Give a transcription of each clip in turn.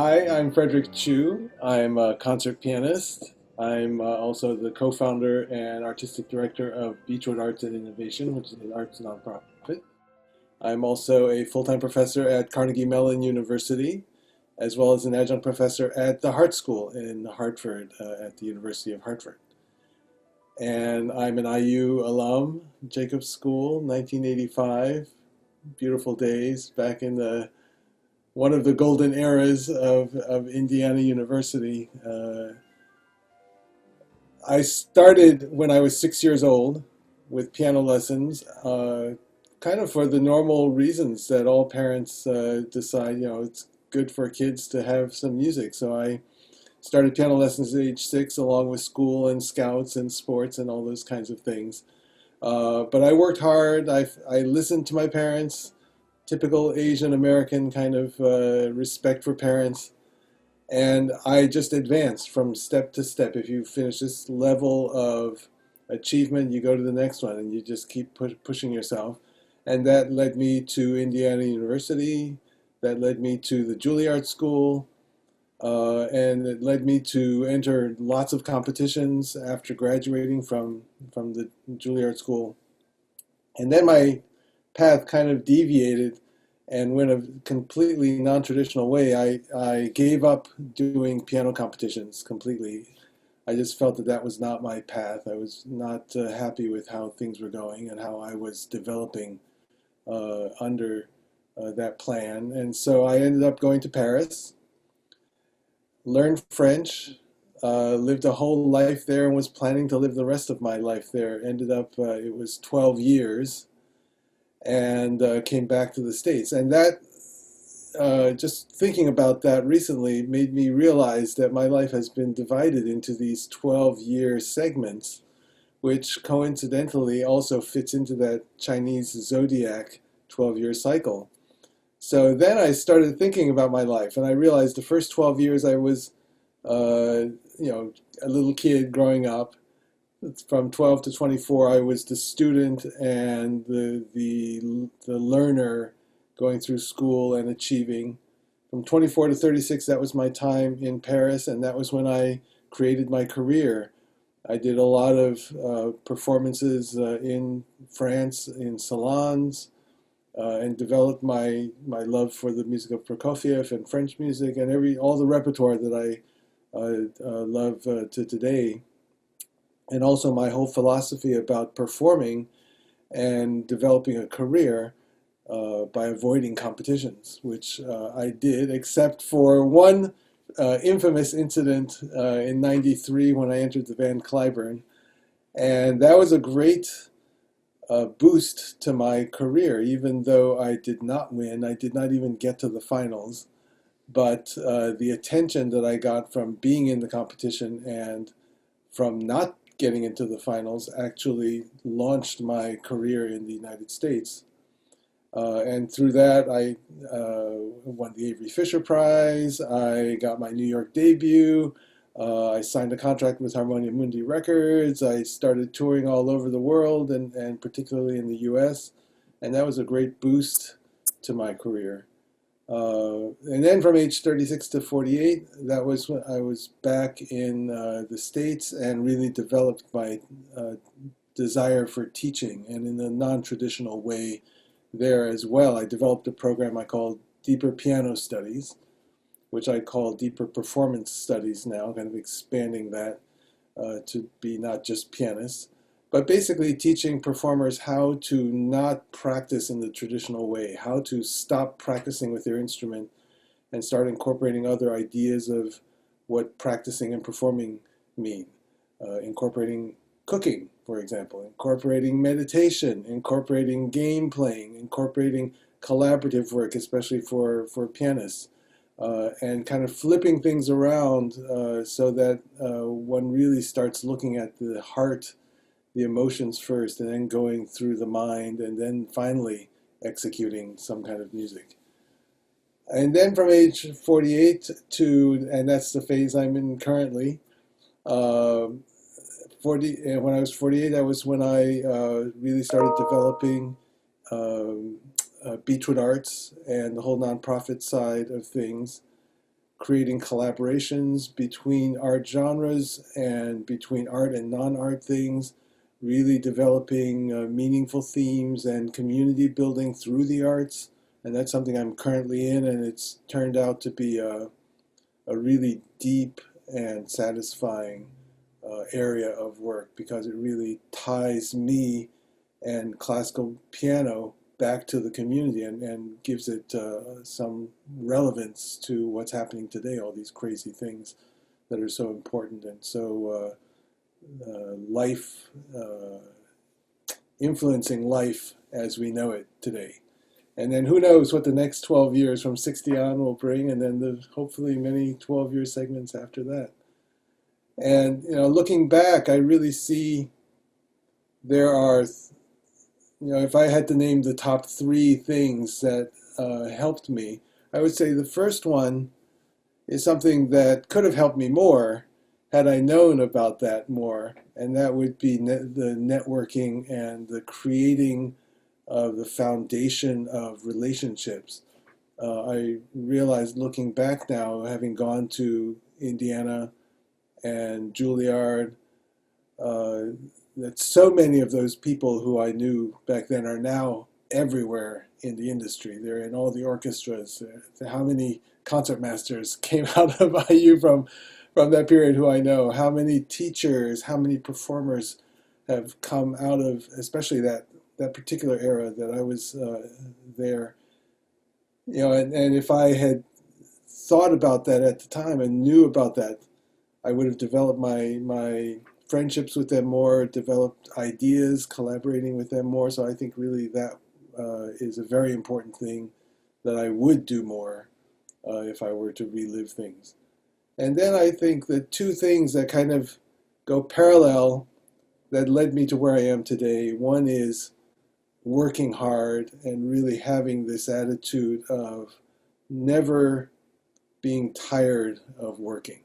Hi, I'm Frederic Chiu. I'm a concert pianist. I'm also the co-founder and artistic director of Beechwood Arts and Innovation, which is an arts nonprofit. I'm also a full-time professor at Carnegie Mellon University, as well as an adjunct professor at the Hart School in Hartford, at the University of Hartford. And I'm an IU alum, Jacobs School, 1985. Beautiful days back in the one of the golden eras of Indiana University. I started when I was 6 years old with piano lessons, kind of for the normal reasons that all parents decide, it's good for kids to have some music. So I started piano lessons at age 6, along with school and scouts and sports and all those kinds of things. But I worked hard. I listened to my parents, typical Asian American kind of respect for parents. And I just advanced from step to step. If you finish this level of achievement, you go to the next one and you just keep pushing yourself. And that led me to Indiana University. That led me to the Juilliard School. And it led me to enter lots of competitions after graduating from the Juilliard School. And then my path kind of deviated and went a completely non-traditional way. I gave up doing piano competitions completely. I just felt that that was not my path. I was not happy with how things were going and how I was developing under that plan. And so I ended up going to Paris, learned French, lived a whole life there, and was planning to live the rest of my life there. Ended up, it was 12 years, and came back to the States. And that, just thinking about that recently, made me realize that my life has been divided into these 12-year segments, which coincidentally also fits into that Chinese zodiac 12-year cycle. So then I started thinking about my life, and I realized the first 12 years I was, a little kid growing up. From 12 to 24, I was the student and the learner going through school and achieving. From 24 to 36, that was my time in Paris, and that was when I created my career. I did a lot of performances in France in salons, and developed my love for the music of Prokofiev and French music and all the repertoire that I love to today. And also my whole philosophy about performing and developing a career by avoiding competitions, which I did, except for one infamous incident in '93 when I entered the Van Cliburn. And that was a great boost to my career, even though I did not win. I did not even get to the finals. But the attention that I got from being in the competition and from not getting into the finals actually launched my career in the United States. And through that, I won the Avery Fisher Prize. I got my New York debut. I signed a contract with Harmonia Mundi Records. I started touring all over the world and particularly in the US. And that was a great boost to my career. And then from age 36 to 48, that was when I was back in the States and really developed my desire for teaching, and in a non-traditional way there as well. I developed a program I called Deeper Piano Studies, which I call Deeper Performance Studies now, kind of expanding that to be not just pianists, but basically teaching performers how to not practice in the traditional way, how to stop practicing with their instrument and start incorporating other ideas of what practicing and performing mean. Incorporating cooking, for example, incorporating meditation, incorporating game playing, incorporating collaborative work, especially for pianists, and kind of flipping things around so that one really starts looking at the heart, the emotions first, and then going through the mind, and then finally executing some kind of music. And then from age 48 and that's the phase I'm in currently, 40, when I was 48, that was when I really started developing Beechwood Arts and the whole nonprofit side of things. creating collaborations between art genres and between art and non-art things, really developing meaningful themes and community building through the arts. And that's something I'm currently in, and it's turned out to be a really deep and satisfying area of work, because it really ties me and classical piano back to the community, and gives it some relevance to what's happening today, all these crazy things that are so important and so life, influencing life as we know it today. And then who knows what the next 12 years from 60 on will bring, and then hopefully many 12-year segments after that. And looking back, I really see there are, if I had to name the top 3 things that helped me, I would say the first one is something that could have helped me more had I known about that more, and that would be the networking and the creating of the foundation of relationships. I realized looking back now, having gone to Indiana and Juilliard, that so many of those people who I knew back then are now everywhere in the industry. They're in all the orchestras. How many concertmasters came out of IU from that period who I know? How many teachers, how many performers have come out of, especially that particular era that I was there. And if I had thought about that at the time and knew about that, I would have developed my friendships with them more, developed ideas, collaborating with them more. So I think really that is a very important thing that I would do more if I were to relive things. And then I think the 2 things that kind of go parallel that led me to where I am today. One is working hard and really having this attitude of never being tired of working.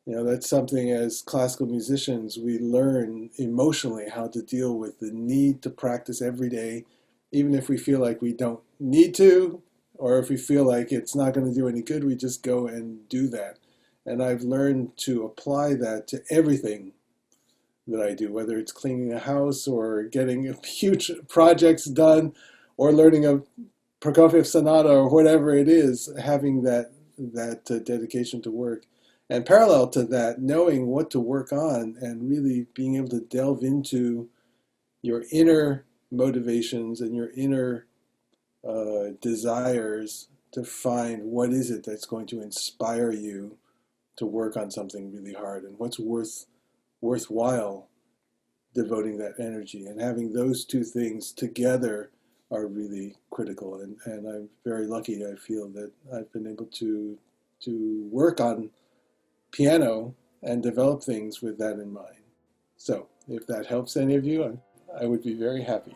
That's something as classical musicians we learn emotionally how to deal with the need to practice every day, even if we feel like we don't need to, or if we feel like it's not going to do any good, we just go and do that. And I've learned to apply that to everything that I do, whether it's cleaning a house or getting huge projects done or learning a Prokofiev sonata or whatever it is, having that dedication to work. And parallel to that, knowing what to work on and really being able to delve into your inner motivations and your inner desires to find what is it that's going to inspire you to work on something really hard, and what's worthwhile devoting that energy. And having those 2 things together are really critical. And I'm very lucky, I feel, that I've been able to work on piano and develop things with that in mind. So if that helps any of you, I would be very happy.